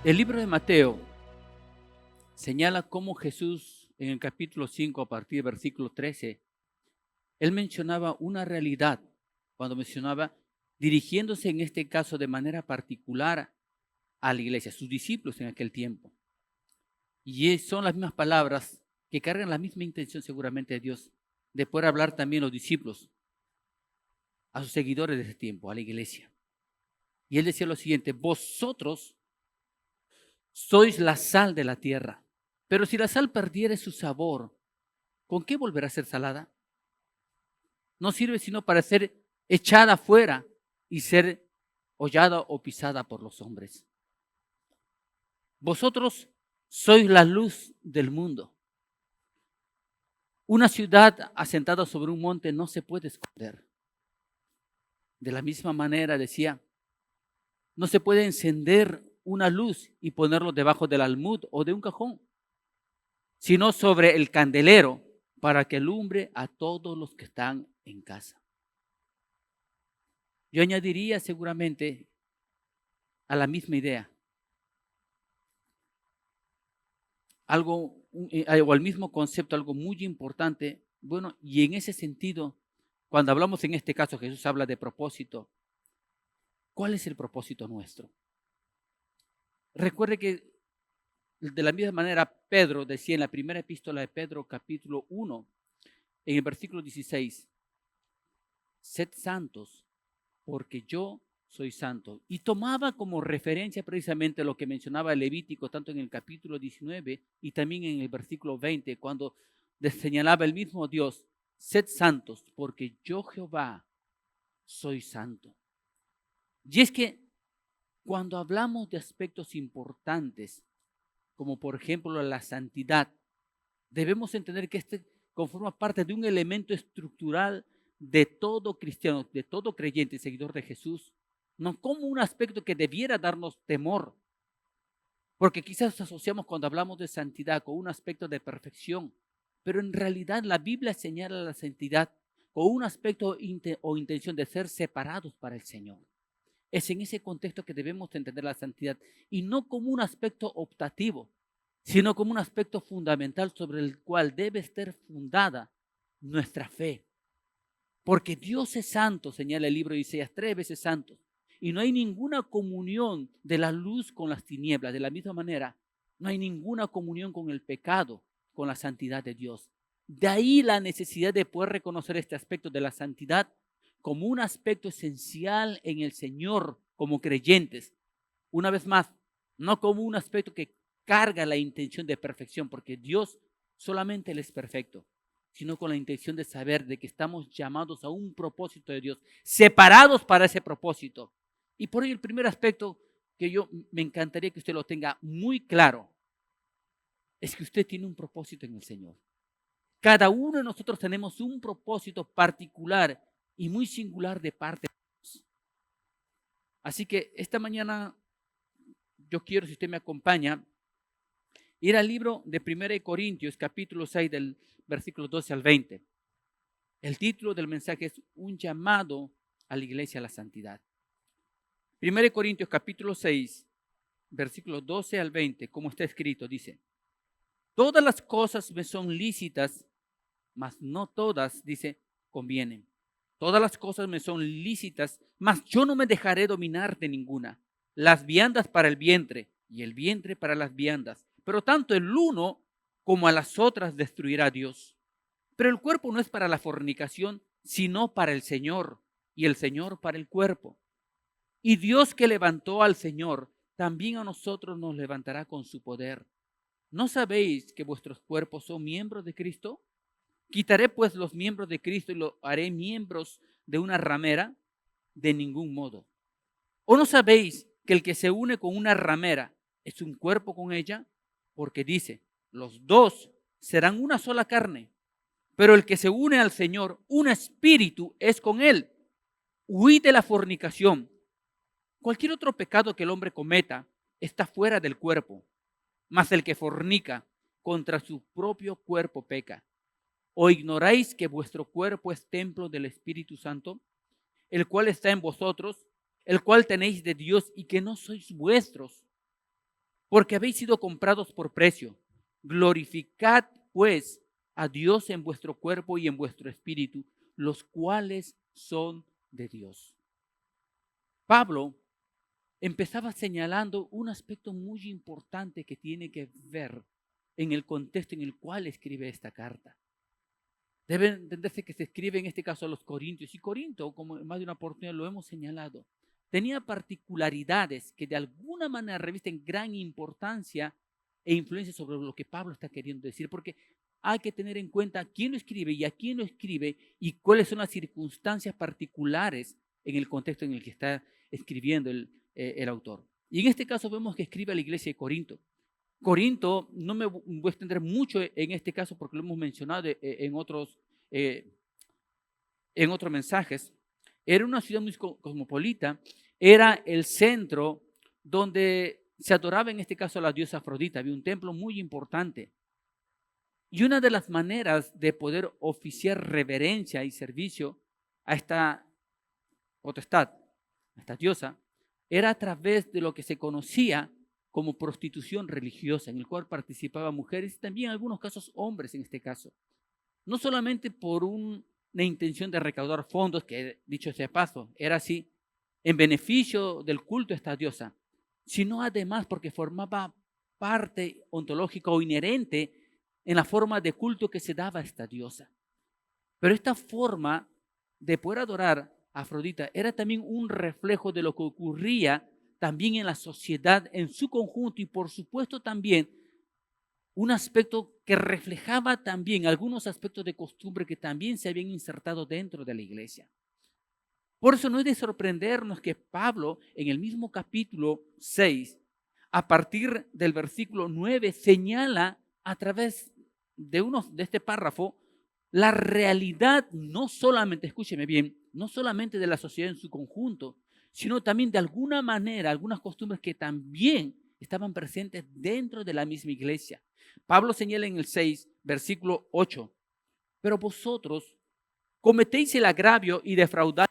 El libro de Mateo señala cómo Jesús en el capítulo 5 a partir del versículo 13, él mencionaba una realidad cuando mencionaba dirigiéndose en este caso de manera particular a la iglesia, a sus discípulos en aquel tiempo. Y son las mismas palabras que cargan la misma intención seguramente de Dios, de poder hablar también a los discípulos, a sus seguidores de ese tiempo, a la iglesia. Y él decía lo siguiente: vosotros sois la sal de la tierra, pero si la sal perdiere su sabor, ¿con qué volverá a ser salada? No sirve sino para ser echada fuera y ser hollada o pisada por los hombres. Vosotros sois la luz del mundo. Una ciudad asentada sobre un monte no se puede esconder. De la misma manera, decía, no se puede encender una luz y ponerlo debajo del almud o de un cajón, sino sobre el candelero para que alumbre a todos los que están en casa. Yo añadiría seguramente a la misma idea algo, o al mismo concepto, algo muy importante. Bueno, y en ese sentido, cuando hablamos en este caso, Jesús habla de propósito. ¿Cuál es el propósito nuestro? Recuerde que de la misma manera Pedro decía en la primera epístola de Pedro, capítulo 1, en el versículo 16, sed santos, porque yo soy santo. Y tomaba como referencia precisamente lo que mencionaba el Levítico, tanto en el capítulo 19 y también en el versículo 20, cuando señalaba el mismo Dios, sed santos, porque yo Jehová soy santo. Y es que cuando hablamos de aspectos importantes, como por ejemplo la santidad, debemos entender que este conforma parte de un elemento estructural de todo cristiano, de todo creyente y seguidor de Jesús, no como un aspecto que debiera darnos temor, porque quizás asociamos cuando hablamos de santidad con un aspecto de perfección, pero en realidad la Biblia señala la santidad con un aspecto o intención de ser separados para el Señor. Es en ese contexto que debemos entender la santidad y no como un aspecto optativo, sino como un aspecto fundamental sobre el cual debe estar fundada nuestra fe. Porque Dios es santo, señala el libro de Isaías, 3 veces santo. Y no hay ninguna comunión de la luz con las tinieblas. De la misma manera, no hay ninguna comunión con el pecado, con la santidad de Dios. De ahí la necesidad de poder reconocer este aspecto de la santidad como un aspecto esencial en el Señor como creyentes. Una vez más, no como un aspecto que carga la intención de perfección, porque Dios solamente Él es perfecto, sino con la intención de saber de que estamos llamados a un propósito de Dios, separados para ese propósito. Y por ello el primer aspecto que yo me encantaría que usted lo tenga muy claro, es que usted tiene un propósito en el Señor. Cada uno de nosotros tenemos un propósito particular y muy singular de parte de Dios. Así que esta mañana yo quiero, si usted me acompaña, ir al libro de 1 Corintios, capítulo 6, del versículo 12 al 20. El título del mensaje es un llamado a la iglesia a la santidad. 1 Corintios, capítulo 6, versículos 12 al 20, como está escrito, dice: todas las cosas me son lícitas, mas no todas, dice, convienen. Todas las cosas me son lícitas, mas yo no me dejaré dominar de ninguna. Las viandas para el vientre y el vientre para las viandas. Pero tanto el uno como a las otras destruirá Dios. Pero el cuerpo no es para la fornicación, sino para el Señor, y el Señor para el cuerpo. Y Dios que levantó al Señor, también a nosotros nos levantará con su poder. ¿No sabéis que vuestros cuerpos son miembros de Cristo? ¿Quitaré pues los miembros de Cristo y los haré miembros de una ramera? De ningún modo. ¿O no sabéis que el que se une con una ramera es un cuerpo con ella? Porque dice, los dos serán una sola carne. Pero el que se une al Señor, un espíritu es con él. Huid de la fornicación. Cualquier otro pecado que el hombre cometa está fuera del cuerpo, mas el que fornica contra su propio cuerpo peca. ¿O ignoráis que vuestro cuerpo es templo del Espíritu Santo, el cual está en vosotros, el cual tenéis de Dios y que no sois vuestros? porque habéis sido comprados por precio. Glorificad, pues, a Dios en vuestro cuerpo y en vuestro espíritu, los cuales son de Dios. Pablo empezaba señalando un aspecto muy importante que tiene que ver en el contexto en el cual escribe esta carta. Debe entenderse que se escribe en este caso a los corintios, y Corinto, como en más de una oportunidad lo hemos señalado, tenía particularidades que de alguna manera revisten gran importancia e influencia sobre lo que Pablo está queriendo decir, porque hay que tener en cuenta quién lo escribe y a quién lo escribe y cuáles son las circunstancias particulares en el contexto en el que está escribiendo el autor. Y en este caso vemos que escribe a la iglesia de Corinto. Corinto, no me voy a extender mucho en este caso porque lo hemos mencionado en otros mensajes. Era una ciudad muy cosmopolita, era el centro donde se adoraba en este caso a la diosa Afrodita, había un templo muy importante. Y una de las maneras de poder oficiar reverencia y servicio a esta potestad, a esta diosa, era a través de lo que se conocía como prostitución religiosa, en el cual participaban mujeres y también en algunos casos hombres en este caso. No solamente por una intención de recaudar fondos, que dicho sea paso, era así, en beneficio del culto a esta diosa, sino además porque formaba parte ontológica o inherente en la forma de culto que se daba a esta diosa. Pero esta forma de poder adorar a Afrodita era también un reflejo de lo que ocurría también en la sociedad en su conjunto y por supuesto también un aspecto que reflejaba también algunos aspectos de costumbre que también se habían insertado dentro de la iglesia. Por eso no es de sorprendernos que Pablo en el mismo capítulo 6, a partir del versículo 9, señala a través de este párrafo la realidad no solamente, escúcheme bien, no solamente de la sociedad en su conjunto, sino también de alguna manera, algunas costumbres que también estaban presentes dentro de la misma iglesia. Pablo señala en el 6, versículo 8, pero vosotros cometéis el agravio y defraudáis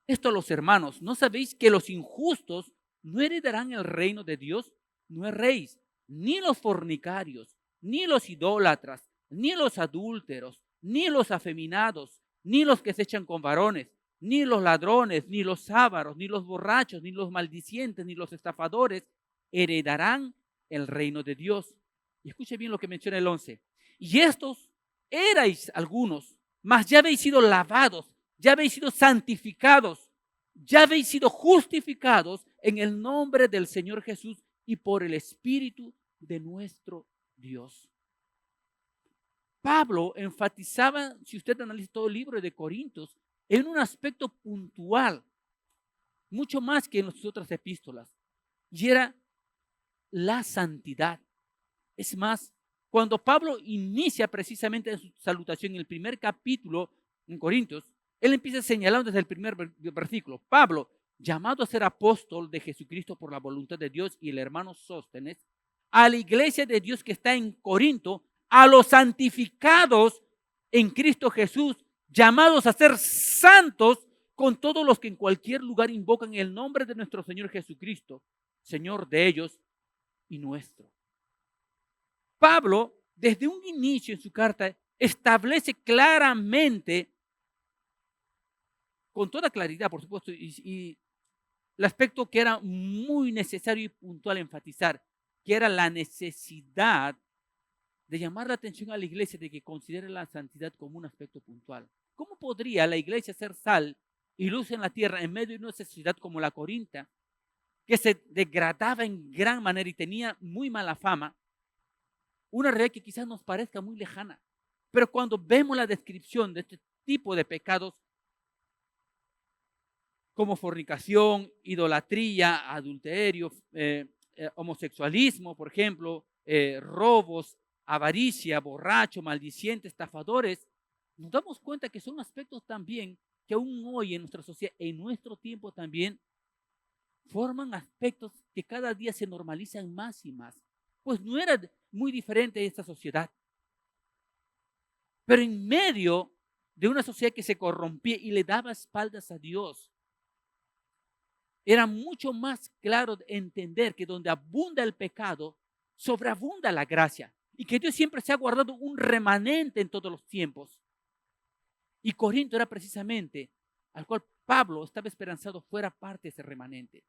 esto a los hermanos. ¿No sabéis que los injustos no heredarán el reino de Dios? No erréis, ni los fornicarios, ni los idólatras, ni los adúlteros, ni los afeminados, ni los que se echan con varones, ni los ladrones, ni los ávaros, ni los borrachos, ni los maldicientes, ni los estafadores heredarán el reino de Dios. Y escuche bien lo que menciona el 11. Y estos erais algunos, mas ya habéis sido lavados, ya habéis sido santificados, ya habéis sido justificados en el nombre del Señor Jesús y por el Espíritu de nuestro Dios. Pablo enfatizaba, si usted analiza todo el libro de Corintios, en un aspecto puntual, mucho más que en las otras epístolas, y era la santidad. Es más, cuando Pablo inicia precisamente su salutación en el primer capítulo en Corintios, él empieza señalando desde el primer versículo: Pablo, llamado a ser apóstol de Jesucristo por la voluntad de Dios, y el hermano Sóstenes, a la iglesia de Dios que está en Corinto, a los santificados en Cristo Jesús, llamados a ser santos con todos los que en cualquier lugar invocan el nombre de nuestro Señor Jesucristo, Señor de ellos y nuestro. Pablo, desde un inicio en su carta, establece claramente, con toda claridad, por supuesto, y el aspecto que era muy necesario y puntual enfatizar, que era la necesidad de llamar la atención a la iglesia de que considere la santidad como un aspecto puntual. ¿Cómo podría la iglesia ser sal y luz en la tierra en medio de una sociedad como la Corinta, que se degradaba en gran manera y tenía muy mala fama? Una realidad que quizás nos parezca muy lejana, pero cuando vemos la descripción de este tipo de pecados, como fornicación, idolatría, adulterio, homosexualismo, por ejemplo, robos, avaricia, borracho, maldiciente, estafadores, nos damos cuenta que son aspectos también que aún hoy en nuestra sociedad, en nuestro tiempo también, forman aspectos que cada día se normalizan más y más. Pues no era muy diferente de esta sociedad. Pero en medio de una sociedad que se corrompía y le daba espaldas a Dios, era mucho más claro de entender que donde abunda el pecado, sobreabunda la gracia. Y que Dios siempre se ha guardado un remanente en todos los tiempos. Y Corinto era precisamente al cual Pablo estaba esperanzado fuera parte de ese remanente.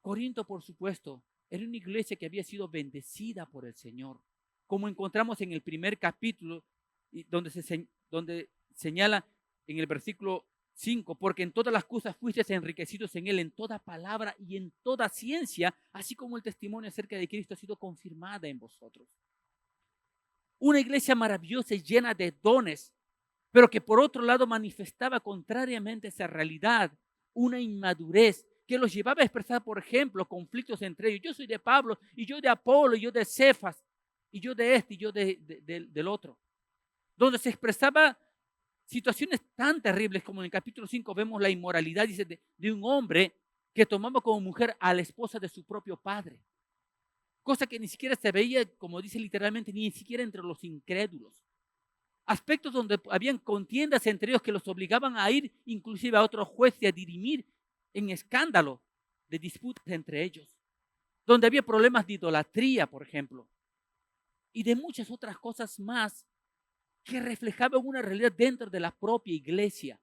Corinto, por supuesto, era una iglesia que había sido bendecida por el Señor, como encontramos en el primer capítulo, donde señala en el versículo 5, porque en todas las cosas fuisteis enriquecidos en él, en toda palabra y en toda ciencia, así como el testimonio acerca de Cristo ha sido confirmada en vosotros. Una iglesia maravillosa y llena de dones, pero que por otro lado manifestaba contrariamente esa realidad, una inmadurez que los llevaba a expresar, por ejemplo, conflictos entre ellos. Yo soy de Pablo, y yo de Apolo, y yo de Cefas, y yo de este, y yo del otro. Donde se expresaba situaciones tan terribles como en el capítulo 5 vemos la inmoralidad, dice, de un hombre que tomaba como mujer a la esposa de su propio padre. Cosa que ni siquiera se veía, como dice literalmente, ni siquiera entre los incrédulos. Aspectos donde habían contiendas entre ellos que los obligaban a ir inclusive a otro juez y a dirimir en escándalo de disputas entre ellos. Donde había problemas de idolatría, por ejemplo. Y de muchas otras cosas más que reflejaban una realidad dentro de la propia iglesia.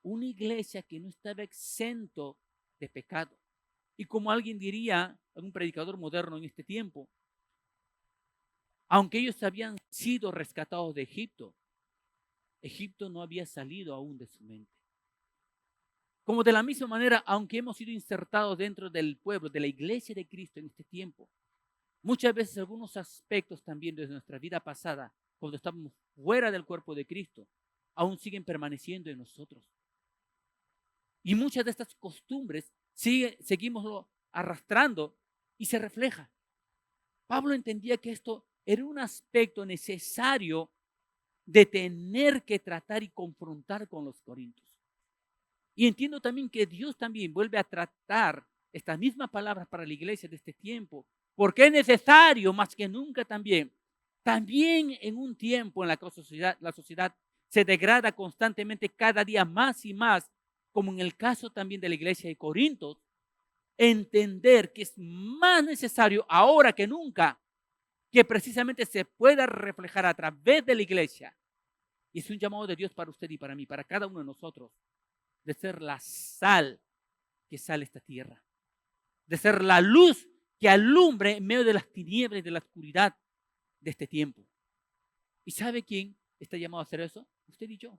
Una iglesia que no estaba exento de pecado. Y como alguien diría, un predicador moderno en este tiempo, aunque ellos habían sido rescatados de Egipto, Egipto no había salido aún de su mente. Como de la misma manera, aunque hemos sido insertados dentro del pueblo, de la iglesia de Cristo en este tiempo, muchas veces algunos aspectos también de nuestra vida pasada, cuando estábamos fuera del cuerpo de Cristo, aún siguen permaneciendo en nosotros. Y muchas de estas costumbres seguimos arrastrando y se refleja. Pablo entendía que esto era un aspecto necesario de tener que tratar y confrontar con los corintios. Y entiendo también que Dios también vuelve a tratar estas mismas palabras para la iglesia de este tiempo, porque es necesario más que nunca también en un tiempo en la que la sociedad se degrada constantemente cada día más y más, como en el caso también de la iglesia de Corinto, entender que es más necesario ahora que nunca que precisamente se pueda reflejar a través de la iglesia. Y es un llamado de Dios para usted y para mí, para cada uno de nosotros, de ser la sal que sale esta tierra, de ser la luz que alumbre en medio de las tinieblas y de la oscuridad de este tiempo. ¿Y sabe quién está llamado a hacer eso? Usted y yo.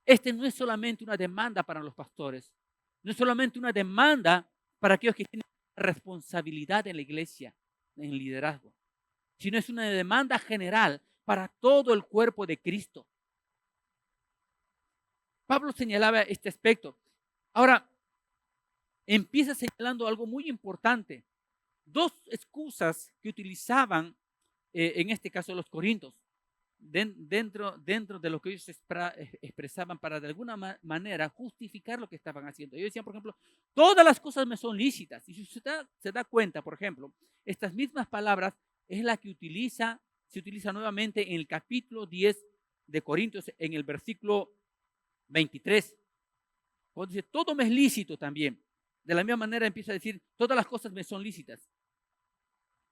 Este no es solamente una demanda para los pastores, no es solamente una demanda para aquellos que tienen responsabilidad en la iglesia, en el liderazgo, sino es una demanda general para todo el cuerpo de Cristo. Pablo señalaba este aspecto. Ahora, empieza señalando algo muy importante. Dos excusas que utilizaban, en este caso los corintios, dentro de lo que ellos expresaban para de alguna manera justificar lo que estaban haciendo. Ellos decían, por ejemplo, todas las cosas me son lícitas. Y si usted se da cuenta, por ejemplo, estas mismas palabras es la que se utiliza nuevamente en el capítulo 10 de Corintios, en el versículo 23. Cuando dice, todo me es lícito también. De la misma manera empieza a decir, todas las cosas me son lícitas.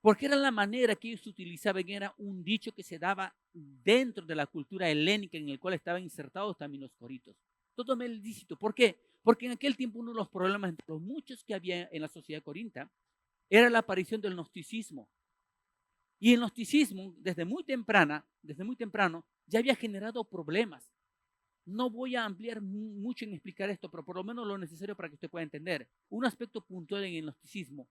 Porque era la manera que ellos utilizaban, era un dicho que se daba dentro de la cultura helénica en el cual estaban insertados también los corintios. Todo me es lícito. ¿Por qué? Porque en aquel tiempo uno de los problemas entre los muchos que había en la sociedad corintia era la aparición del gnosticismo. Y el gnosticismo, desde muy temprano, ya había generado problemas. No voy a ampliar mucho en explicar esto, pero por lo menos lo necesario para que usted pueda entender. Un aspecto puntual en el gnosticismo,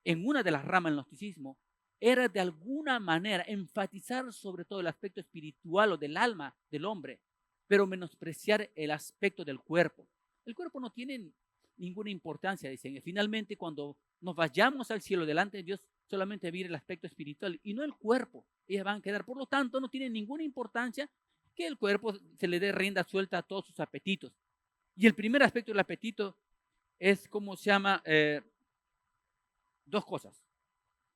en una de las ramas del gnosticismo, era de alguna manera enfatizar sobre todo el aspecto espiritual o del alma del hombre, pero menospreciar el aspecto del cuerpo. El cuerpo no tiene ninguna importancia, dicen. Finalmente, cuando nos vayamos al cielo delante de Dios, solamente vivir el aspecto espiritual y no el cuerpo. Ellas van a quedar. Por lo tanto, no tiene ninguna importancia que el cuerpo se le dé rienda suelta a todos sus apetitos. Y el primer aspecto del apetito es, ¿cómo se llama? Dos cosas.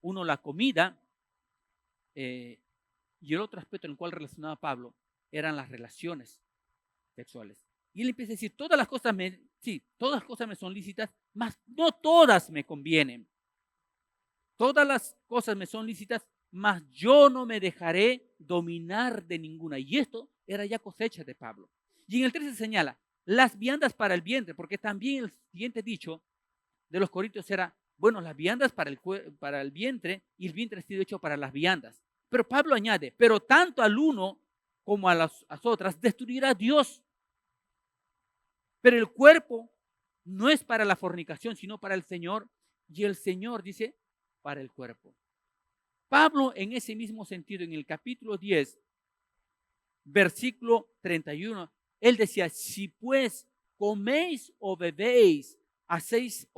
Uno, la comida, y el otro aspecto en el cual relacionaba Pablo eran las relaciones sexuales. Y él empieza a decir, todas las cosas me son lícitas, mas no todas me convienen. Todas las cosas me son lícitas, mas yo no me dejaré dominar de ninguna. Y esto era ya cosecha de Pablo. Y en el 13 señala, las viandas para el vientre, porque también el siguiente dicho de los corintios era, bueno, las viandas para el vientre, y el vientre ha sido hecho para las viandas. Pero Pablo añade, pero tanto al uno como a las otras destruirá Dios. Pero el cuerpo no es para la fornicación, sino para el Señor. Y el Señor dice, para el cuerpo. Pablo, en ese mismo sentido, en el capítulo 10, versículo 31, él decía, si pues coméis o bebéis, hacéis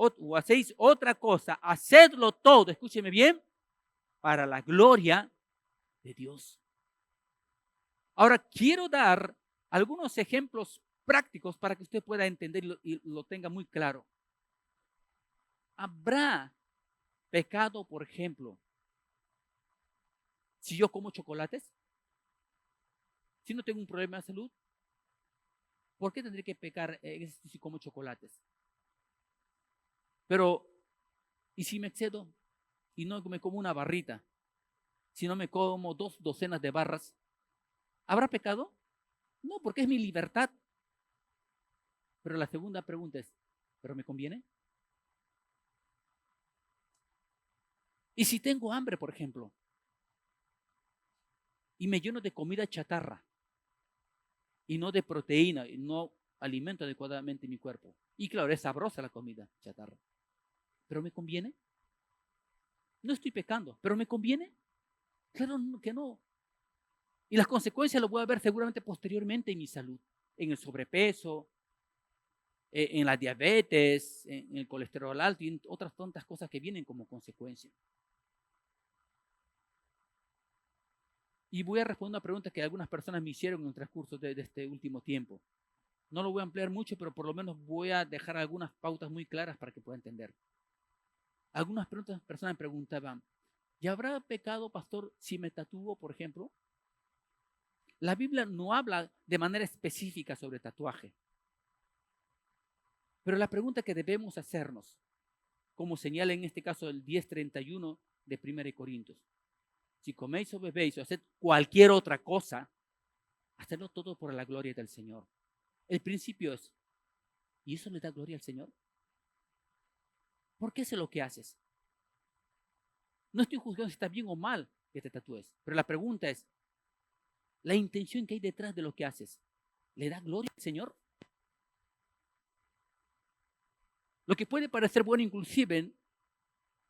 otra cosa, hacedlo todo, escúcheme bien, para la gloria de Dios. Ahora, quiero dar algunos ejemplos prácticos para que usted pueda entenderlo y lo tenga muy claro. ¿Habrá pecado, por ejemplo, si yo como chocolates? Si no tengo un problema de salud, ¿por qué tendré que pecar si como chocolates? Pero, ¿y si me excedo y no me como una barrita? Si no me como 2 docenas de barras, ¿habrá pecado? No, porque es mi libertad. Pero la segunda pregunta es, ¿pero me conviene? ¿Y si tengo hambre, por ejemplo, y me lleno de comida chatarra y no de proteína y no alimento adecuadamente mi cuerpo? Y claro, es sabrosa la comida chatarra. ¿Pero me conviene? No estoy pecando, ¿pero me conviene? Claro que no. Y las consecuencias las voy a ver seguramente posteriormente en mi salud, en el sobrepeso, en la diabetes, en el colesterol alto y en otras tantas cosas que vienen como consecuencia. Y voy a responder una pregunta que algunas personas me hicieron en el transcurso de este último tiempo. No lo voy a ampliar mucho, pero por lo menos voy a dejar algunas pautas muy claras para que pueda entender. Algunas personas me preguntaban, ¿y habrá pecado, pastor, si me tatúo, por ejemplo? La Biblia no habla de manera específica sobre tatuaje. Pero la pregunta que debemos hacernos, como señala en este caso el 10:31 de 1 Corintios, si coméis o bebéis o haced cualquier otra cosa, hacedlo todo por la gloria del Señor. El principio es, ¿y eso le da gloria al Señor? ¿Por qué haces lo que haces? No estoy juzgando si está bien o mal que te tatúes, pero la pregunta es, la intención que hay detrás de lo que haces, ¿le da gloria al Señor? Lo que puede parecer bueno inclusive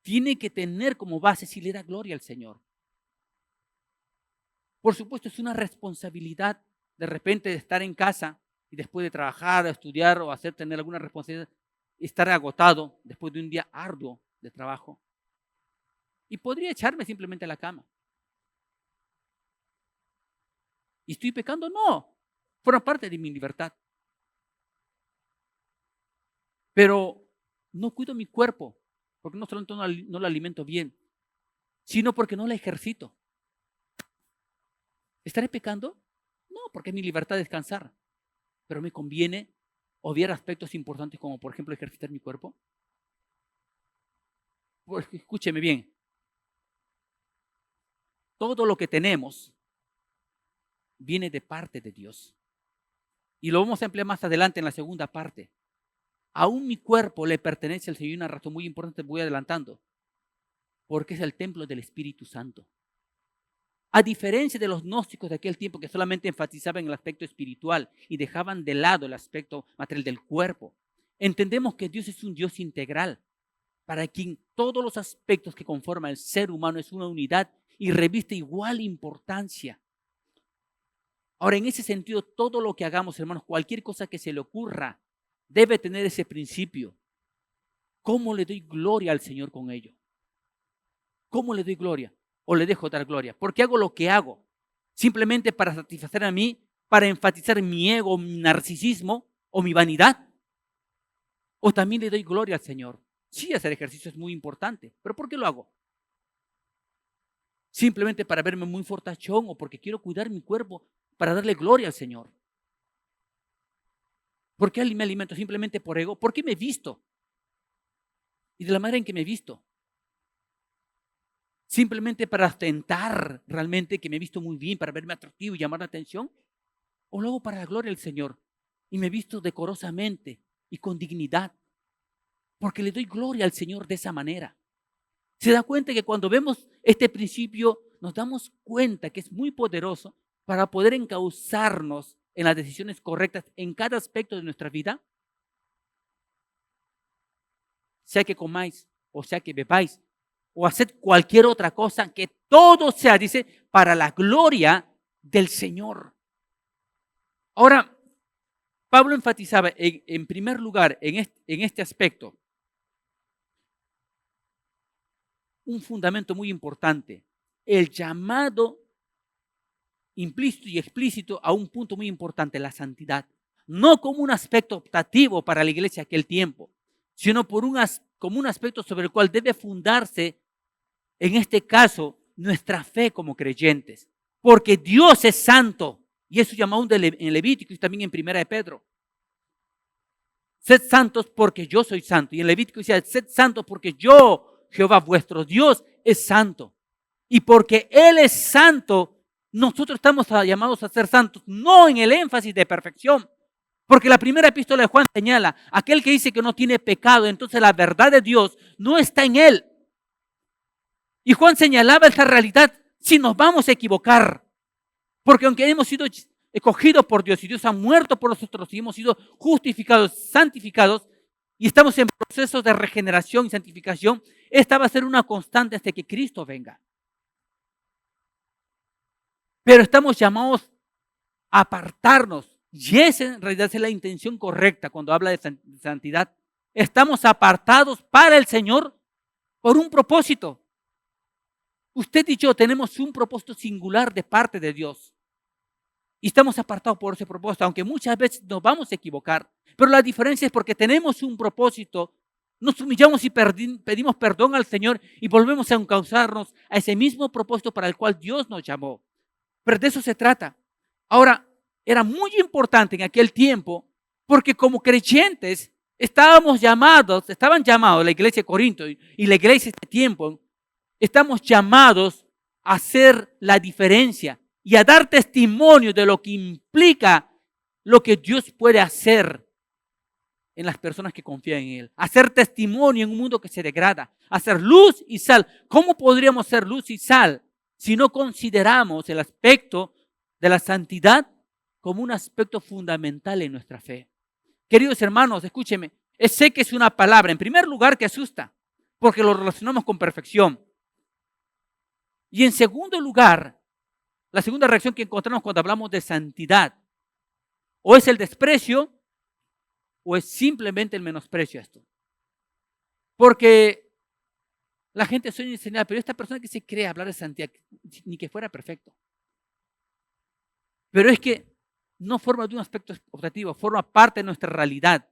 tiene que tener como base si le da gloria al Señor. Por supuesto, es una responsabilidad de repente de estar en casa y después de trabajar, estudiar o tener alguna responsabilidad, estar agotado después de un día arduo de trabajo. Y podría echarme simplemente a la cama. ¿Y estoy pecando? No. Forma parte de mi libertad. Pero no cuido mi cuerpo, porque no solamente no lo alimento bien, sino porque no lo ejercito. ¿Estaré pecando? No, porque es mi libertad descansar. Pero me conviene obviar aspectos importantes como, por ejemplo, ejercitar mi cuerpo. Porque escúcheme bien, todo lo que tenemos viene de parte de Dios. Y lo vamos a emplear más adelante en la segunda parte. Aún mi cuerpo le pertenece al Señor. Y una razón muy importante, voy adelantando, porque es el templo del Espíritu Santo. A diferencia de los gnósticos de aquel tiempo que solamente enfatizaban el aspecto espiritual y dejaban de lado el aspecto material del cuerpo, entendemos que Dios es un Dios integral, para quien todos los aspectos que conforman el ser humano es una unidad y reviste igual importancia. Ahora, en ese sentido, todo lo que hagamos, hermanos, cualquier cosa que se le ocurra, debe tener ese principio. ¿Cómo le doy gloria al Señor con ello? ¿Cómo le doy gloria? ¿O le dejo dar gloria? ¿Por qué hago lo que hago? ¿Simplemente para satisfacer a mí, para enfatizar mi ego, mi narcisismo o mi vanidad? ¿O también le doy gloria al Señor? Sí, hacer ejercicio es muy importante, pero ¿por qué lo hago? Simplemente para verme muy fortachón o porque quiero cuidar mi cuerpo para darle gloria al Señor. ¿Por qué me alimento? Simplemente por ego. ¿Por qué me visto? Y de la manera en que me visto. Simplemente para ostentar realmente que me he visto muy bien, para verme atractivo y llamar la atención. O luego para la gloria del Señor. Y me he visto decorosamente y con dignidad. Porque le doy gloria al Señor de esa manera. Se da cuenta que cuando vemos este principio, nos damos cuenta que es muy poderoso para poder encauzarnos en las decisiones correctas en cada aspecto de nuestra vida. Sea que comáis, o sea que bebáis, o haced cualquier otra cosa, que todo sea, dice, para la gloria del Señor. Ahora, Pablo enfatizaba en primer lugar en este aspecto un fundamento muy importante, el llamado implícito y explícito a un punto muy importante, la santidad. No como un aspecto optativo para la iglesia aquel tiempo, sino como un aspecto sobre el cual debe fundarse, en este caso, nuestra fe como creyentes. Porque Dios es santo, y eso llamado en Levítico y también en Primera de Pedro. Sed santos porque yo soy santo. Y en Levítico dice, sed santos porque yo, Jehová vuestro Dios, es santo. Y porque Él es santo, nosotros estamos llamados a ser santos, no en el énfasis de perfección. Porque la primera epístola de Juan señala, aquel que dice que no tiene pecado, entonces la verdad de Dios no está en él. Y Juan señalaba esta realidad, si nos vamos a equivocar, porque aunque hemos sido escogidos por Dios y Dios ha muerto por nosotros y hemos sido justificados, santificados, y estamos en procesos de regeneración y santificación, esta va a ser una constante hasta que Cristo venga. Pero estamos llamados a apartarnos. Y esa en realidad es la intención correcta cuando habla de santidad. Estamos apartados para el Señor por un propósito. Usted y yo tenemos un propósito singular de parte de Dios. Y estamos apartados por ese propósito, aunque muchas veces nos vamos a equivocar. Pero la diferencia es porque tenemos un propósito, nos humillamos y pedimos perdón al Señor y volvemos a encauzarnos a ese mismo propósito para el cual Dios nos llamó. Pero de eso se trata. Ahora, era muy importante en aquel tiempo porque como creyentes estaban llamados la iglesia de Corinto y la iglesia de este tiempo, estamos llamados a hacer la diferencia y a dar testimonio de lo que implica lo que Dios puede hacer en las personas que confían en Él. Hacer testimonio en un mundo que se degrada. Hacer luz y sal. ¿Cómo podríamos ser luz y sal si no consideramos el aspecto de la santidad como un aspecto fundamental en nuestra fe? Queridos hermanos, escúcheme. Sé que es una palabra, en primer lugar, que asusta, porque lo relacionamos con perfección. Y en segundo lugar, la segunda reacción que encontramos cuando hablamos de santidad, o es el desprecio, o es simplemente el menosprecio a esto. Porque la gente suele enseñar, pero esta persona que se cree hablar de santidad, ni que fuera perfecto. Pero es que no forma de un aspecto optativo, forma parte de nuestra realidad.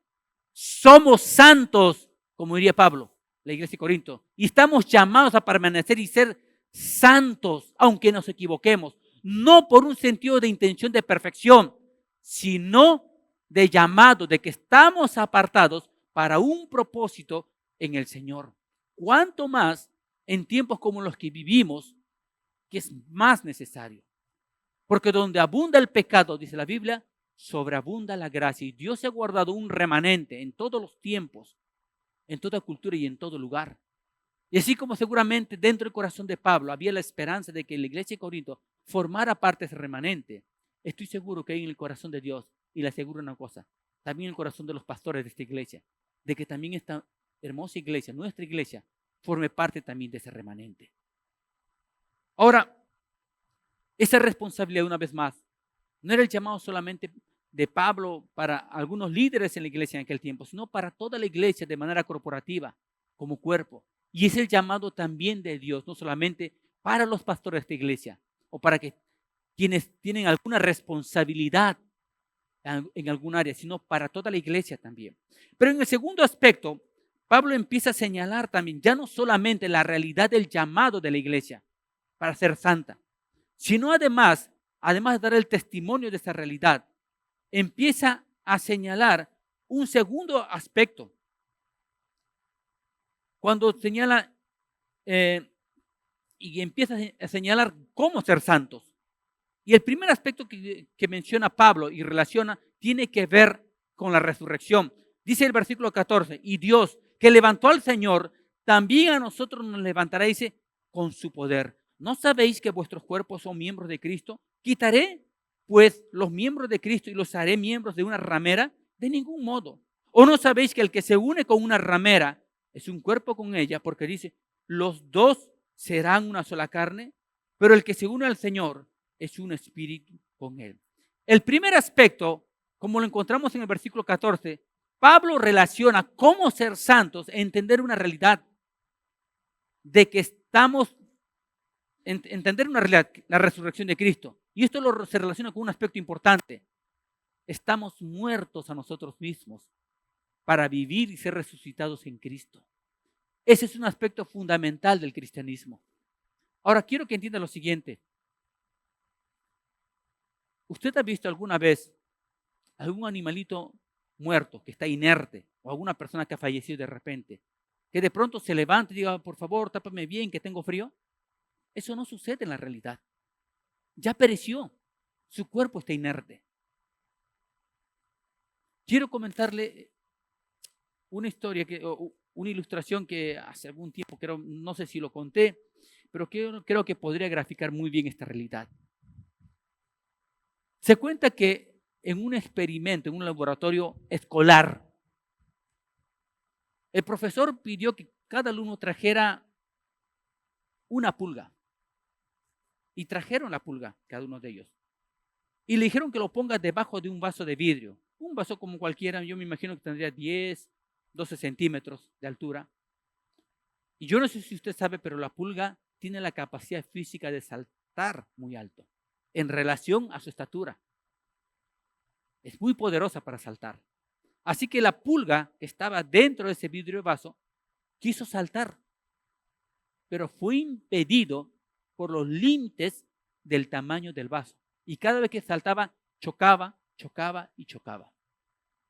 Somos santos, como diría Pablo, la iglesia de Corinto, y estamos llamados a permanecer y ser santos, aunque nos equivoquemos, no por un sentido de intención de perfección, sino de llamado, de que estamos apartados para un propósito en el Señor. ¿Cuánto más en tiempos como los que vivimos, que es más necesario? Porque donde abunda el pecado, dice la Biblia, sobreabunda la gracia. Y Dios ha guardado un remanente en todos los tiempos, en toda cultura y en todo lugar. Y así como seguramente dentro del corazón de Pablo había la esperanza de que la iglesia de Corinto formara parte de ese remanente, estoy seguro que hay en el corazón de Dios, y le aseguro una cosa, también en el corazón de los pastores de esta iglesia, de que también esta hermosa iglesia, nuestra iglesia, forme parte también de ese remanente. Ahora, esa responsabilidad, una vez más, no era el llamado solamente de Pablo para algunos líderes en la iglesia en aquel tiempo, sino para toda la iglesia de manera corporativa, como cuerpo. Y es el llamado también de Dios, no solamente para los pastores de esta iglesia o para quienes tienen alguna responsabilidad en algún área, sino para toda la iglesia también. Pero en el segundo aspecto, Pablo empieza a señalar también ya no solamente la realidad del llamado de la iglesia para ser santa, sino además de dar el testimonio de esa realidad, empieza a señalar un segundo aspecto. Cuando señala y empieza a señalar cómo ser santos. Y el primer aspecto que menciona Pablo y relaciona tiene que ver con la resurrección. Dice el versículo 14, y Dios que levantó al Señor, también a nosotros nos levantará, dice, con su poder. ¿No sabéis que vuestros cuerpos son miembros de Cristo? ¿Quitaré pues los miembros de Cristo y los haré miembros de una ramera? De ningún modo. ¿O no sabéis que el que se une con una ramera es un cuerpo con ella? Porque dice, los dos serán una sola carne, pero el que se une al Señor es un espíritu con él. El primer aspecto, como lo encontramos en el versículo 14, Pablo relaciona cómo ser santos, entender una realidad de que estamos, entender una realidad, la resurrección de Cristo. Y esto se relaciona con un aspecto importante. Estamos muertos a nosotros mismos para vivir y ser resucitados en Cristo. Ese es un aspecto fundamental del cristianismo. Ahora, quiero que entienda lo siguiente. ¿Usted ha visto alguna vez algún animalito muerto que está inerte o alguna persona que ha fallecido de repente, que de pronto se levante y diga, por favor, tápame bien que tengo frío? Eso no sucede en la realidad. Ya pereció. Su cuerpo está inerte. Quiero comentarle una historia, una ilustración que hace algún tiempo, no sé si lo conté, pero creo que podría graficar muy bien esta realidad. Se cuenta que en un experimento, en un laboratorio escolar, el profesor pidió que cada alumno trajera una pulga. Y trajeron la pulga, cada uno de ellos. Y le dijeron que lo ponga debajo de un vaso de vidrio. Un vaso como cualquiera, yo me imagino que tendría 10, 12 centímetros de altura. Y yo no sé si usted sabe, pero la pulga tiene la capacidad física de saltar muy alto en relación a su estatura. Es muy poderosa para saltar. Así que la pulga que estaba dentro de ese vidrio vaso quiso saltar, pero fue impedido por los límites del tamaño del vaso. Y cada vez que saltaba, chocaba, chocaba y chocaba.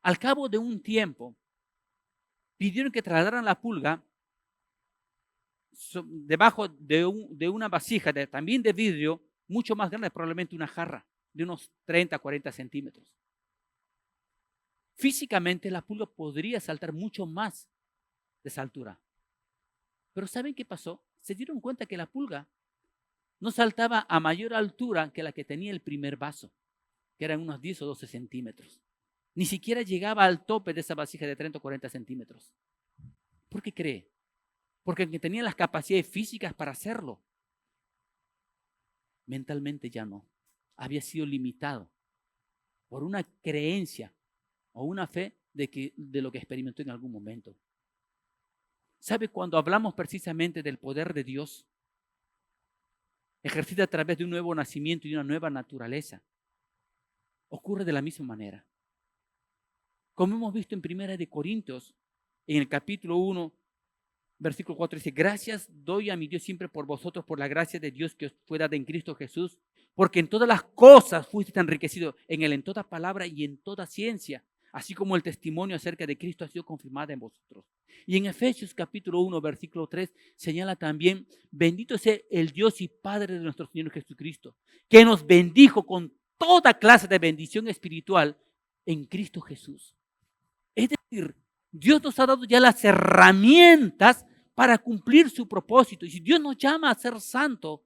Al cabo de un tiempo, pidieron que trasladaran la pulga debajo de una vasija también de vidrio, mucho más grande, probablemente una jarra de unos 30, 40 centímetros. Físicamente la pulga podría saltar mucho más de esa altura. Pero ¿saben qué pasó? Se dieron cuenta que la pulga no saltaba a mayor altura que la que tenía el primer vaso, que eran unos 10 o 12 centímetros. Ni siquiera llegaba al tope de esa vasija de 30 o 40 centímetros. ¿Por qué cree? Porque tenía las capacidades físicas para hacerlo. Mentalmente ya no. Había sido limitado por una creencia o una fe de lo que experimentó en algún momento. ¿Sabe? Cuando hablamos precisamente del poder de Dios, ejercido a través de un nuevo nacimiento y una nueva naturaleza, ocurre de la misma manera. Como hemos visto en 1 Corintios, en el capítulo 1, versículo 4, dice, gracias doy a mi Dios siempre por vosotros, por la gracia de Dios que os fue dada en Cristo Jesús, porque en todas las cosas fuiste enriquecido, en él, en toda palabra y en toda ciencia, así como el testimonio acerca de Cristo ha sido confirmado en vosotros. Y en Efesios capítulo 1, versículo 3, señala también, bendito sea el Dios y Padre de nuestro Señor Jesucristo, que nos bendijo con toda clase de bendición espiritual en Cristo Jesús. Es decir, Dios nos ha dado ya las herramientas para cumplir su propósito. Y si Dios nos llama a ser santo,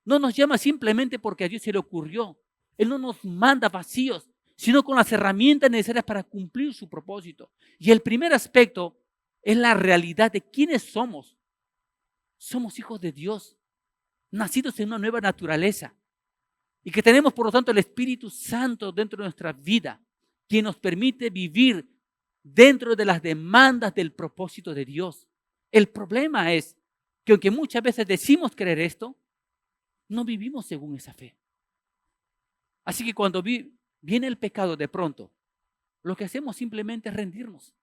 no nos llama simplemente porque a Dios se le ocurrió. Él no nos manda vacíos, sino con las herramientas necesarias para cumplir su propósito. Y el primer aspecto es la realidad de quiénes somos. Somos hijos de Dios, nacidos en una nueva naturaleza. Y que tenemos, por lo tanto, el Espíritu Santo dentro de nuestra vida, quien nos permite vivir dentro de las demandas del propósito de Dios. El problema es que aunque muchas veces decimos creer esto, no vivimos según esa fe. Así que cuando viene el pecado de pronto, lo que hacemos simplemente es rendirnos,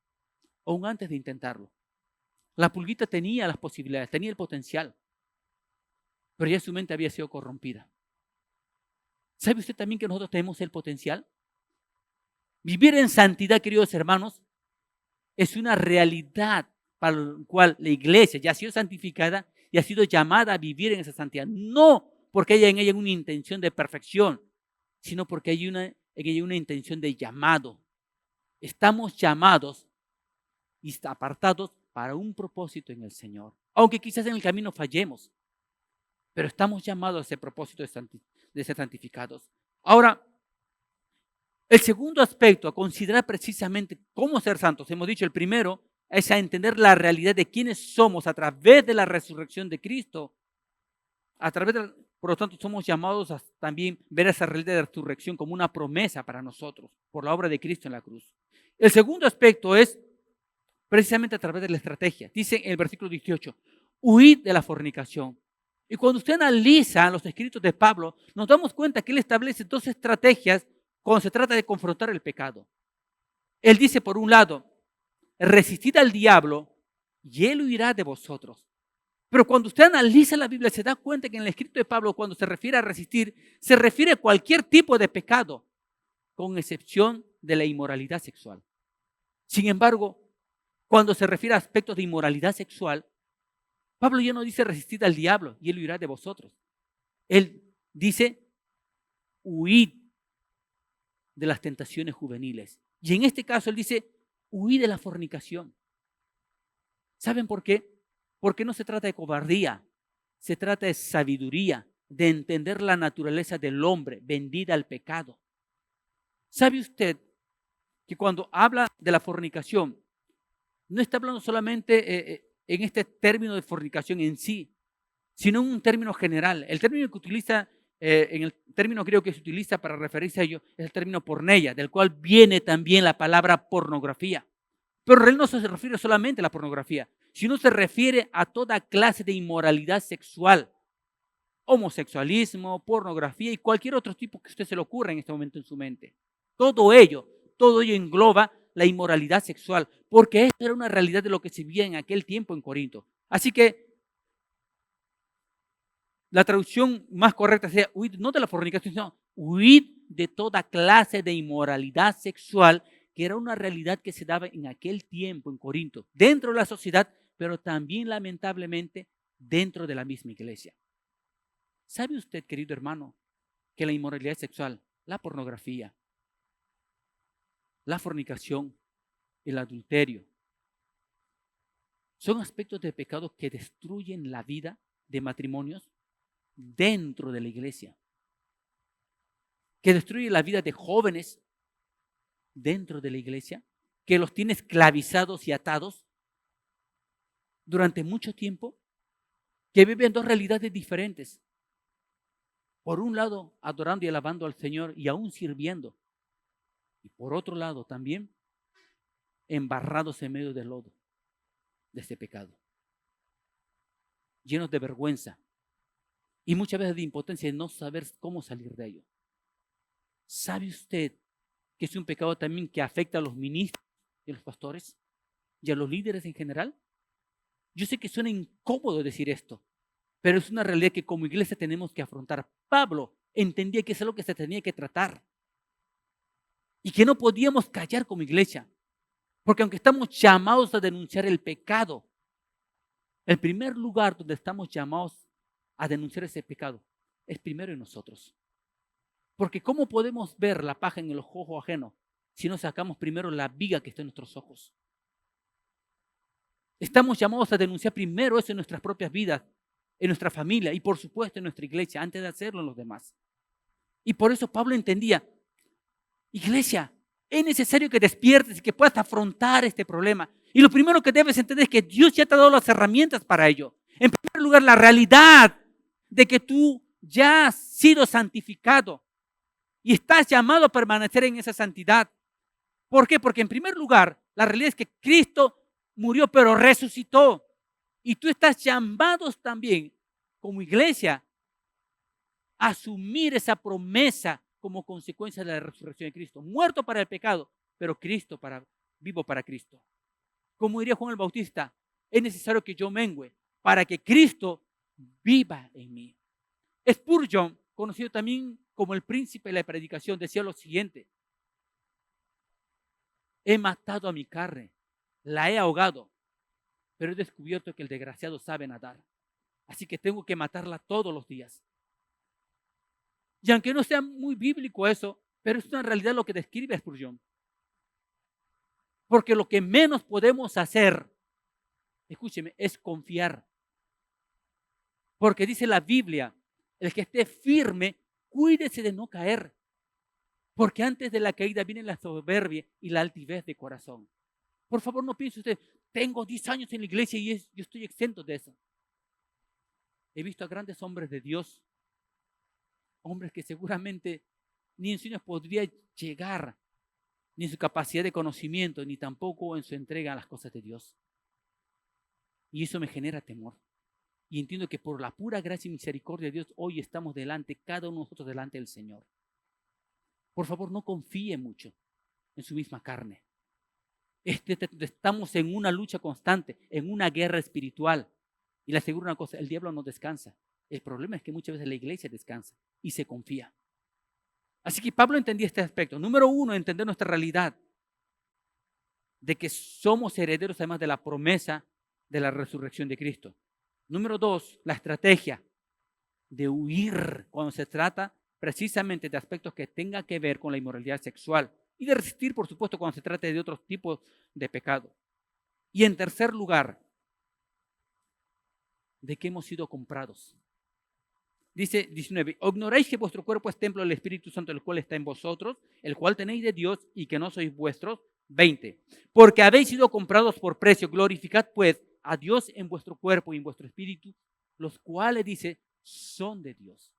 aún antes de intentarlo. La pulguita tenía las posibilidades, tenía el potencial, pero ya su mente había sido corrompida. ¿Sabe usted también que nosotros tenemos el potencial? Vivir en santidad, queridos hermanos, es una realidad para la cual la iglesia ya ha sido santificada y ha sido llamada a vivir en esa santidad. No porque haya en ella una intención de perfección, sino porque hay en ella una intención de llamado. Estamos llamados y apartados para un propósito en el Señor. Aunque quizás en el camino fallemos, pero estamos llamados a ese propósito de ser santificados. Ahora, el segundo aspecto a considerar precisamente cómo ser santos, hemos dicho, el primero es a entender la realidad de quiénes somos a través de la resurrección de Cristo. Por lo tanto, somos llamados a también ver esa realidad de resurrección como una promesa para nosotros por la obra de Cristo en la cruz. El segundo aspecto es precisamente a través de la estrategia. Dice en el versículo 18, huid de la fornicación. Y cuando usted analiza los escritos de Pablo, nos damos cuenta que él establece dos estrategias cuando se trata de confrontar el pecado. Él dice, por un lado, resistid al diablo y él huirá de vosotros. Pero cuando usted analiza la Biblia, se da cuenta que en el escrito de Pablo, cuando se refiere a resistir, se refiere a cualquier tipo de pecado, con excepción de la inmoralidad sexual. Sin embargo, cuando se refiere a aspectos de inmoralidad sexual, Pablo ya no dice resistid al diablo y él huirá de vosotros. Él dice huid de las tentaciones juveniles. Y en este caso él dice huid de la fornicación. ¿Saben por qué? Porque no se trata de cobardía, se trata de sabiduría, de entender la naturaleza del hombre vendida al pecado. ¿Sabe usted que cuando habla de la fornicación, no está hablando solamente en este término de fornicación en sí, sino en un término general? El término que utiliza, en el término griego que se utiliza para referirse a ello, es el término porneia, del cual viene también la palabra pornografía. Pero él no se refiere solamente a la pornografía, sino se refiere a toda clase de inmoralidad sexual, homosexualismo, pornografía y cualquier otro tipo que a usted se le ocurra en este momento en su mente. Todo ello engloba la inmoralidad sexual, porque esto era una realidad de lo que se vivía en aquel tiempo en Corinto. Así que la traducción más correcta sería huid no de la fornicación, sino huid de toda clase de inmoralidad sexual, que era una realidad que se daba en aquel tiempo en Corinto, dentro de la sociedad, pero también lamentablemente dentro de la misma iglesia. ¿Sabe usted, querido hermano, que la inmoralidad sexual, la pornografía, la fornicación, el adulterio, son aspectos de pecado que destruyen la vida de matrimonios dentro de la iglesia, que destruye la vida de jóvenes dentro de la iglesia, que los tiene esclavizados y atados durante mucho tiempo, que viven dos realidades diferentes? Por un lado, adorando y alabando al Señor y aún sirviendo. Y por otro lado también, embarrados en medio del lodo de este pecado, llenos de vergüenza y muchas veces de impotencia de no saber cómo salir de ello. ¿Sabe usted que es un pecado también que afecta a los ministros y a los pastores y a los líderes en general? Yo sé que suena incómodo decir esto, pero es una realidad que como iglesia tenemos que afrontar. Pablo entendía que es algo que se tenía que tratar y que no podíamos callar como iglesia, porque aunque estamos llamados a denunciar el pecado, el primer lugar donde estamos llamados a denunciar ese pecado es primero en nosotros. Porque ¿cómo podemos ver la paja en el ojo ajeno si no sacamos primero la viga que está en nuestros ojos? Estamos llamados a denunciar primero eso en nuestras propias vidas, en nuestra familia y por supuesto en nuestra iglesia, antes de hacerlo en los demás. Y por eso Pablo entendía, iglesia, es necesario que despiertes y que puedas afrontar este problema. Y lo primero que debes entender es que Dios ya te ha dado las herramientas para ello. En primer lugar, la realidad de que tú ya has sido santificado y estás llamado a permanecer en esa santidad. ¿Por qué? Porque en primer lugar, la realidad es que Cristo murió pero resucitó. Y tú estás llamados también como iglesia a asumir esa promesa como consecuencia de la resurrección de Cristo. Muerto para el pecado, pero vivo para Cristo. Como diría Juan el Bautista, es necesario que yo mengüe para que Cristo viva en mí. Spurgeon, conocido también como el príncipe de la predicación, decía lo siguiente: He matado a mi carne, la he ahogado, pero he descubierto que el desgraciado sabe nadar. Así que tengo que matarla todos los días. Y aunque no sea muy bíblico eso, pero es una realidad lo que describe Spurgeon. Porque lo que menos podemos hacer, escúcheme, es confiar. Porque dice la Biblia, el que esté firme, cuídese de no caer. Porque antes de la caída viene la soberbia y la altivez de corazón. Por favor, no piense usted, tengo 10 años en la iglesia y yo estoy exento de eso. He visto a grandes hombres de Dios, hombres que seguramente ni en sueños podría llegar, ni en su capacidad de conocimiento, ni tampoco en su entrega a las cosas de Dios. Y eso me genera temor. Y entiendo que por la pura gracia y misericordia de Dios, hoy estamos delante, cada uno de nosotros delante del Señor. Por favor, no confíe mucho en su misma carne. Estamos en una lucha constante, en una guerra espiritual. Y le aseguro una cosa, el diablo no descansa. El problema es que muchas veces la iglesia descansa y se confía. Así que Pablo entendía este aspecto. Número uno, entender nuestra realidad de que somos herederos además de la promesa de la resurrección de Cristo. Número dos, la estrategia de huir cuando se trata precisamente de aspectos que tengan que ver con la inmoralidad sexual y de resistir, por supuesto, cuando se trate de otros tipos de pecado. Y en tercer lugar, de que hemos sido comprados. Dice 19, ¿ignoráis que vuestro cuerpo es templo del Espíritu Santo, el cual está en vosotros, el cual tenéis de Dios y que no sois vuestros? 20, porque habéis sido comprados por precio, glorificad pues a Dios en vuestro cuerpo y en vuestro espíritu, los cuales, dice, son de Dios.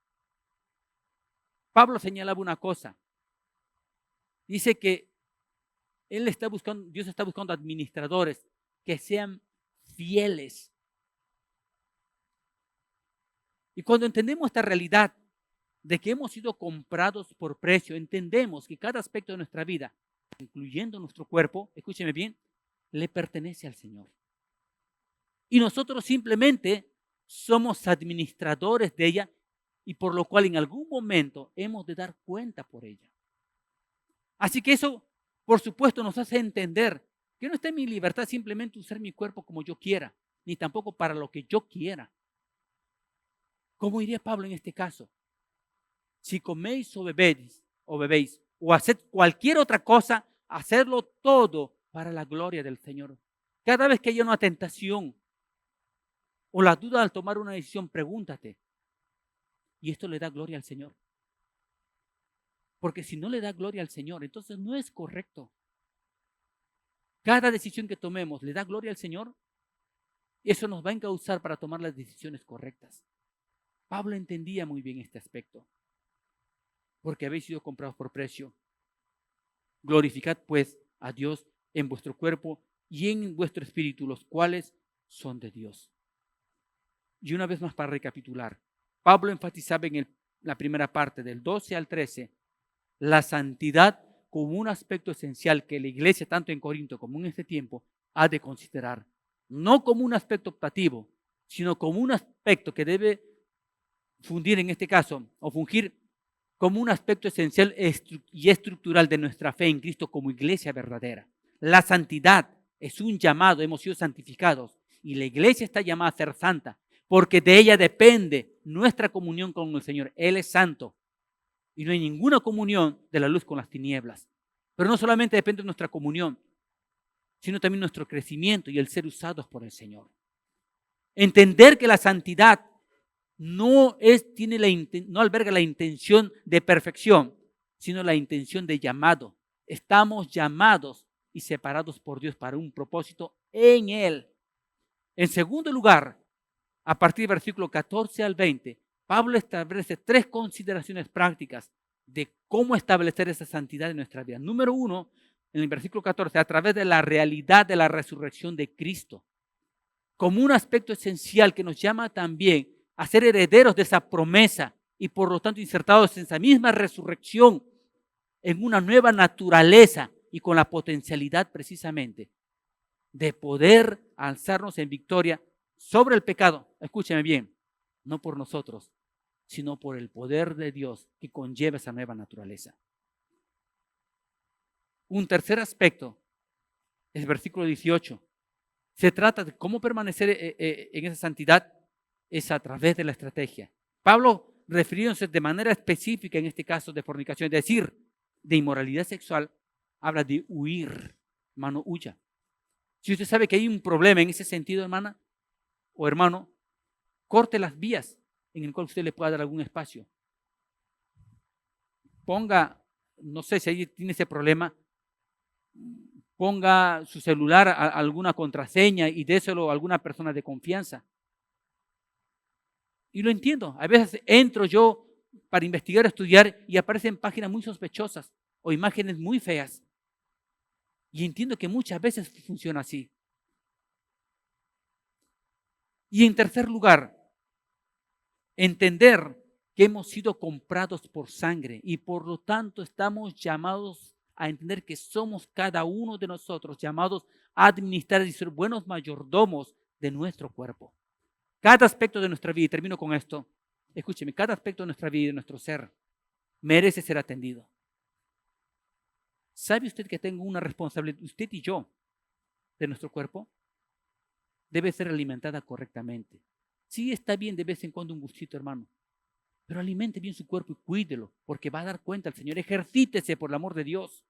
Pablo señalaba una cosa, dice que Dios está buscando administradores que sean fieles. Y cuando entendemos esta realidad de que hemos sido comprados por precio, entendemos que cada aspecto de nuestra vida, incluyendo nuestro cuerpo, escúcheme bien, le pertenece al Señor. Y nosotros simplemente somos administradores de ella y por lo cual en algún momento hemos de dar cuenta por ella. Así que eso, por supuesto, nos hace entender que no está en mi libertad simplemente usar mi cuerpo como yo quiera, ni tampoco para lo que yo quiera. ¿Cómo diría Pablo en este caso? Si coméis o bebéis o haced cualquier otra cosa, hacerlo todo para la gloria del Señor. Cada vez que haya una tentación o la duda al tomar una decisión, pregúntate, ¿y esto le da gloria al Señor? Porque si no le da gloria al Señor, entonces no es correcto. Cada decisión que tomemos, ¿le da gloria al Señor? Eso nos va a encauzar para tomar las decisiones correctas. Pablo entendía muy bien este aspecto. Porque habéis sido comprados por precio. Glorificad pues a Dios en vuestro cuerpo y en vuestro espíritu, los cuales son de Dios. Y una vez más para recapitular, Pablo enfatizaba en la primera parte del 12 al 13, la santidad como un aspecto esencial que la iglesia, tanto en Corinto como en este tiempo, ha de considerar. No como un aspecto optativo, sino como un aspecto que debe fundir en este caso, o fungir como un aspecto esencial y estructural de nuestra fe en Cristo como iglesia verdadera. La santidad es un llamado, hemos sido santificados y la iglesia está llamada a ser santa porque de ella depende nuestra comunión con el Señor. Él es santo y no hay ninguna comunión de la luz con las tinieblas. Pero no solamente depende de nuestra comunión, sino también nuestro crecimiento y el ser usados por el Señor. Entender que la santidad no alberga la intención de perfección, sino la intención de llamado. Estamos llamados y separados por Dios para un propósito en Él. En segundo lugar, a partir del versículo 14 al 20, Pablo establece 3 consideraciones prácticas de cómo establecer esa santidad en nuestra vida. Número 1, en el versículo 14, a través de la realidad de la resurrección de Cristo, como un aspecto esencial que nos llama también a ser herederos de esa promesa y por lo tanto insertados en esa misma resurrección, en una nueva naturaleza y con la potencialidad precisamente de poder alzarnos en victoria sobre el pecado. Escúcheme bien, no por nosotros, sino por el poder de Dios que conlleva esa nueva naturaleza. Un tercer aspecto Es el versículo 18. Se trata de cómo permanecer en esa santidad, es a través de la estrategia. Pablo, refiriéndose de manera específica en este caso de fornicación, es decir, de inmoralidad sexual, habla de huir. Hermano, huya. Si usted sabe que hay un problema en ese sentido, hermana o hermano, corte las vías en el cual usted le pueda dar algún espacio. Ponga, no sé si ahí tiene ese problema, ponga su celular a alguna contraseña y déselo a alguna persona de confianza. Y lo entiendo. A veces entro yo para investigar, estudiar y aparecen páginas muy sospechosas o imágenes muy feas. Y entiendo que muchas veces funciona así. Y en tercer lugar, entender que hemos sido comprados por sangre y por lo tanto estamos llamados a entender que somos cada uno de nosotros llamados a administrar y ser buenos mayordomos de nuestro cuerpo. Cada aspecto de nuestra vida, y termino con esto, escúcheme, cada aspecto de nuestra vida y de nuestro ser merece ser atendido. ¿Sabe usted que tengo una responsabilidad, usted y yo, de nuestro cuerpo? Debe ser alimentada correctamente. Sí, está bien de vez en cuando un gustito, hermano, pero alimente bien su cuerpo y cuídelo, porque va a dar cuenta al Señor. Ejercítese por el amor de Dios.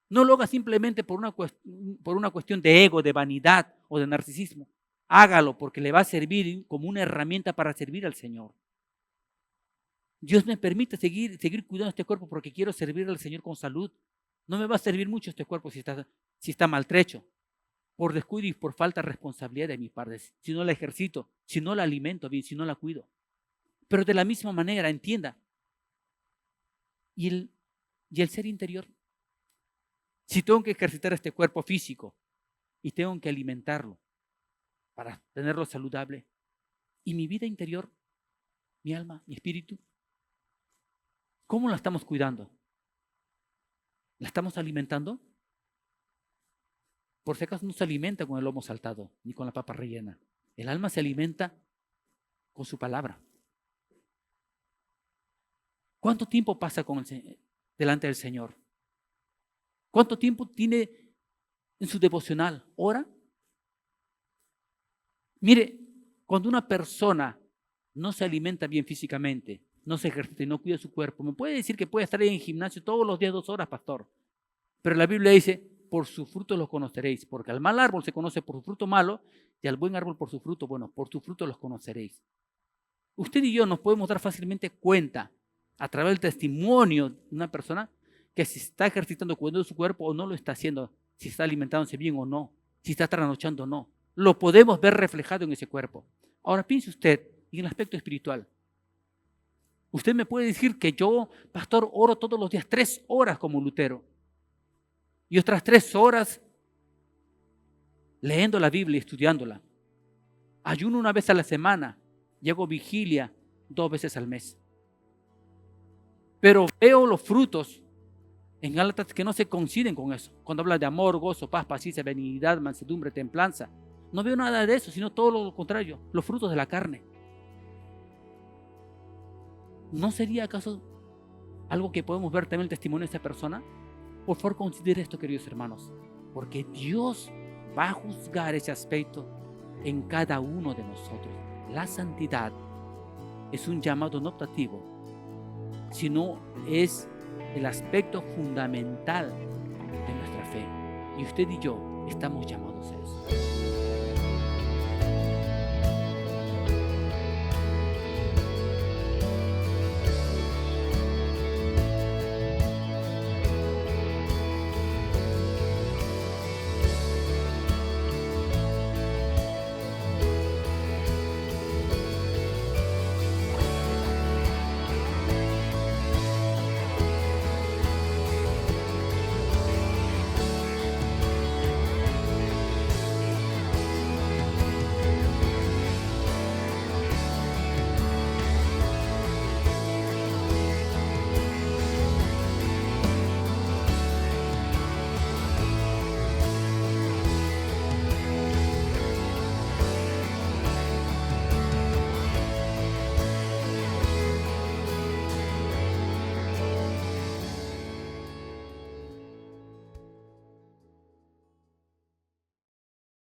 No lo haga simplemente por una cuestión de ego, de vanidad o de narcisismo. Hágalo porque le va a servir como una herramienta para servir al Señor. Dios me permite seguir cuidando este cuerpo porque quiero servir al Señor con salud. No me va a servir mucho este cuerpo si está maltrecho, por descuido y por falta de responsabilidad de mi parte, si no la ejercito, si no la alimento bien, si no la cuido. Pero de la misma manera, entienda, y el ser interior, si tengo que ejercitar este cuerpo físico y tengo que alimentarlo para tenerlo saludable, y mi vida interior, mi alma, mi espíritu, ¿cómo la estamos cuidando? ¿La estamos alimentando? Por si acaso no se alimenta con el lomo saltado ni con la papa rellena. El alma se alimenta con su palabra. ¿Cuánto tiempo pasa delante del Señor? ¿Cuánto tiempo tiene en su devocional? ¿Ora? Mire, cuando una persona no se alimenta bien físicamente, no se ejercita y no cuida su cuerpo, me puede decir que puede estar en el gimnasio todos los días 2 horas, pastor. Pero la Biblia dice, por su fruto los conoceréis, porque al mal árbol se conoce por su fruto malo y al buen árbol por su fruto bueno, por su fruto los conoceréis. Usted y yo nos podemos dar fácilmente cuenta a través del testimonio de una persona que si está ejercitando, cuidando su cuerpo o no lo está haciendo, si está alimentándose bien o no, si está trasnochando o no. Lo podemos ver reflejado en ese cuerpo. Ahora piense usted en el aspecto espiritual. Usted me puede decir que yo, pastor, oro todos los días 3 horas como Lutero y otras 3 horas leyendo la Biblia y estudiándola. Ayuno 1 vez a la semana, llego vigilia 2 veces al mes. Pero veo los frutos en Gálatas que no se coinciden con eso. Cuando habla de amor, gozo, paz, paciencia, benignidad, mansedumbre, templanza. No veo nada de eso, sino todo lo contrario, los frutos de la carne. ¿No sería acaso algo que podemos ver también el testimonio de esta persona? Por favor, considere esto, queridos hermanos, porque Dios va a juzgar ese aspecto en cada uno de nosotros. La santidad es un llamado no optativo, sino es el aspecto fundamental de nuestra fe. Y usted y yo estamos llamados a